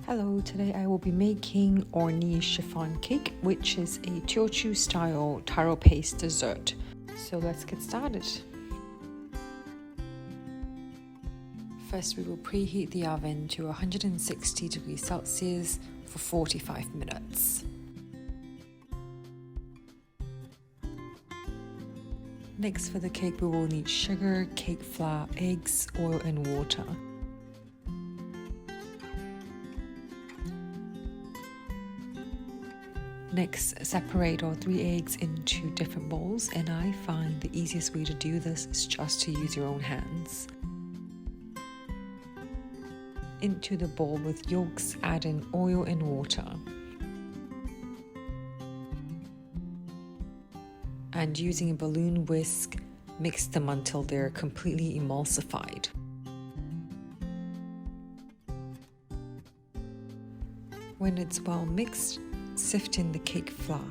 Hello, today I will be making Orhnee chiffon cake, which is a teochew style taro paste dessert. So let's get started. First, we will preheat the oven to 160 degrees Celsius for 45 minutes. Next, for the cake, we will need sugar, cake flour, eggs, oil, and water. Next, separate all 3 eggs into different bowls, and I find the easiest way to do this is just to use your own hands. Into the bowl with yolks, add in oil and water. And using a balloon whisk, mix them until they're completely emulsified. When it's well mixed, sift in the cake flour.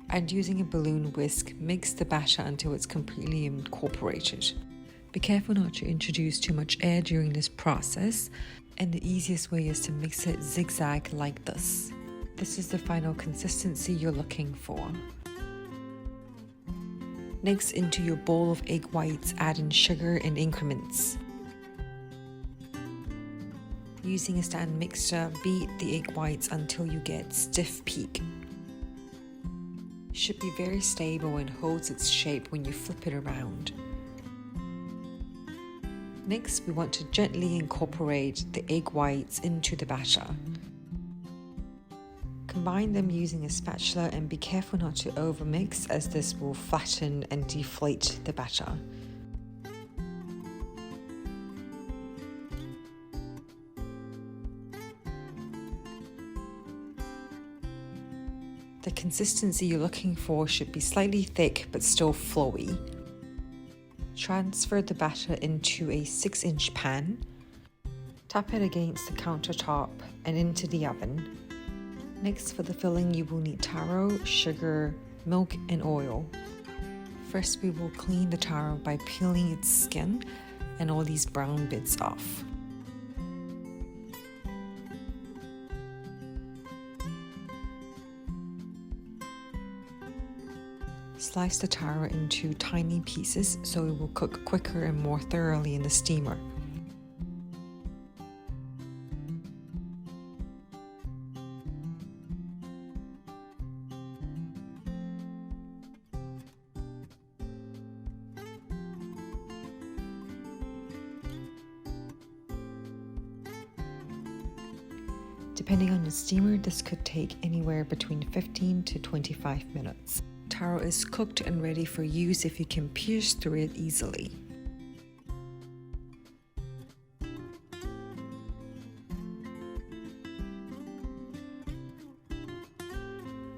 And using a balloon whisk, mix the batter until it's completely incorporated. Be careful not to introduce too much air during this process, and the easiest way is to mix it zigzag like this. This is the final consistency you're looking for. Next, into your bowl of egg whites, add in sugar in increments. Using a stand mixer, beat the egg whites until you get stiff peak. Should be very stable and holds its shape when you flip it around. Next, we want to gently incorporate the egg whites into the batter. Combine them using a spatula and be careful not to overmix, as this will flatten and deflate the batter. The consistency you're looking for should be slightly thick but still flowy. Transfer the batter into a 6-inch pan. Tap it against the countertop and into the oven. Next, for the filling, you will need taro, sugar, milk, and oil. First, we will clean the taro by peeling its skin and all these brown bits off. Slice the taro into tiny pieces so it will cook quicker and more thoroughly in the steamer. Depending on your steamer, this could take anywhere between 15 to 25 minutes. Taro is cooked and ready for use if you can pierce through it easily.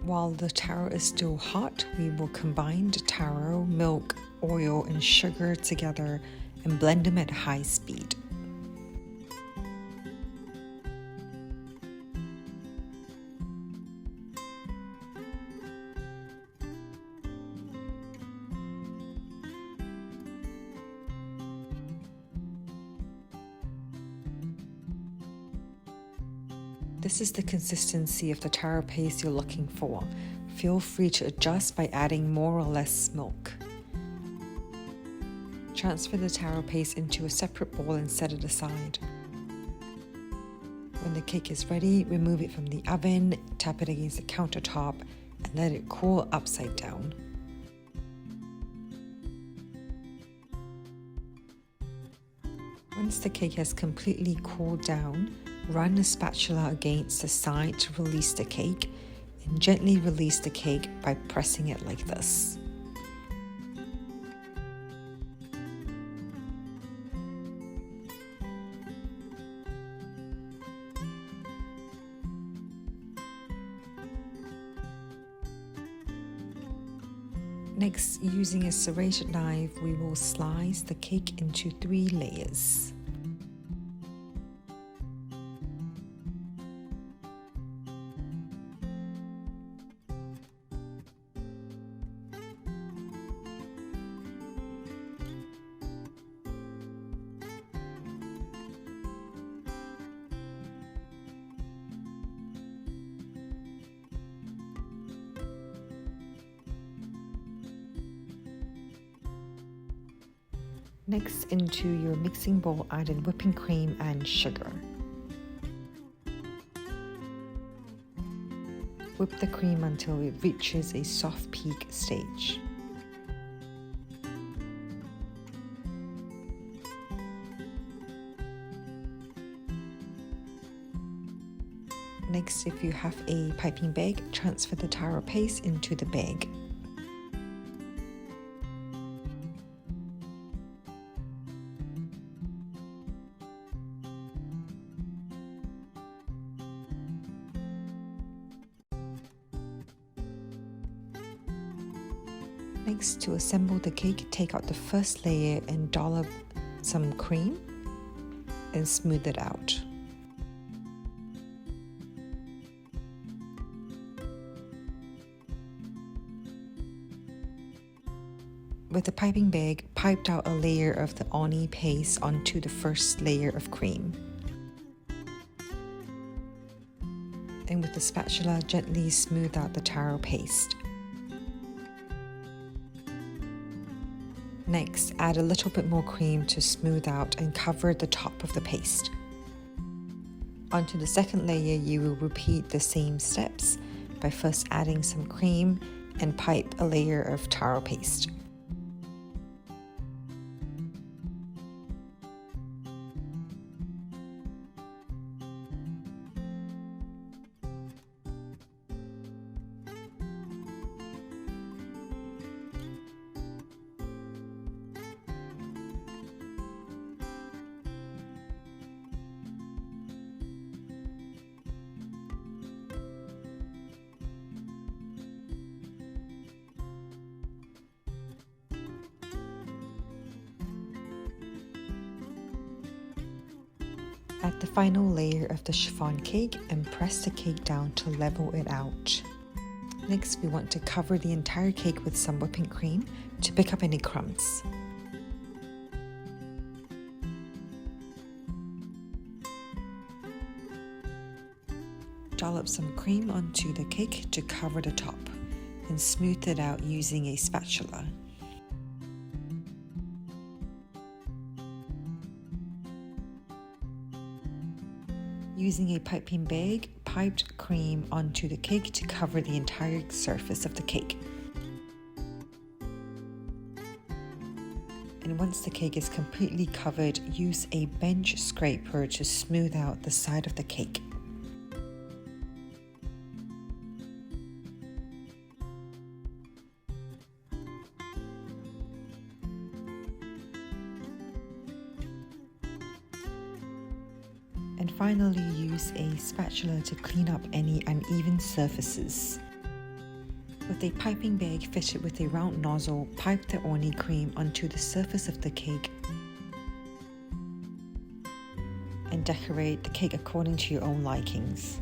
While the taro is still hot, we will combine the taro, milk, oil, and sugar together and blend them at high speed. This is the consistency of the taro paste you're looking for. Feel free to adjust by adding more or less milk. Transfer the taro paste into a separate bowl and set it aside. When the cake is ready, remove it from the oven, tap it against the countertop, and let it cool upside down. Once the cake has completely cooled down, run a spatula against the side to release the cake, and gently release the cake by pressing it like this. Next, using a serrated knife, we will slice the cake into 3 layers. Next, into your mixing bowl, add in whipping cream and sugar. Whip the cream until it reaches a soft peak stage. Next, if you have a piping bag, transfer the taro paste into the bag. Next, to assemble the cake, take out the first layer and dollop some cream and smooth it out. With the piping bag, pipe out a layer of the Orhnee paste onto the first layer of cream. And with the spatula, gently smooth out the taro paste. Next, add a little bit more cream to smooth out and cover the top of the paste. Onto the second layer, you will repeat the same steps by first adding some cream and pipe a layer of taro paste. Add the final layer of the chiffon cake and press the cake down to level it out. Next, we want to cover the entire cake with some whipping cream to pick up any crumbs. Dollop some cream onto the cake to cover the top and smooth it out using a spatula. Using a piping bag, piped cream onto the cake to cover the entire surface of the cake. And once the cake is completely covered, use a bench scraper to smooth out the side of the cake. And finally, use a spatula to clean up any uneven surfaces. With a piping bag fitted with a round nozzle, pipe the Orhnee cream onto the surface of the cake and decorate the cake according to your own likings.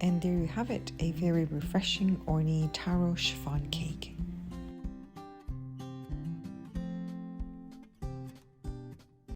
And there you have it, a very refreshing Orhnee taro chiffon cake.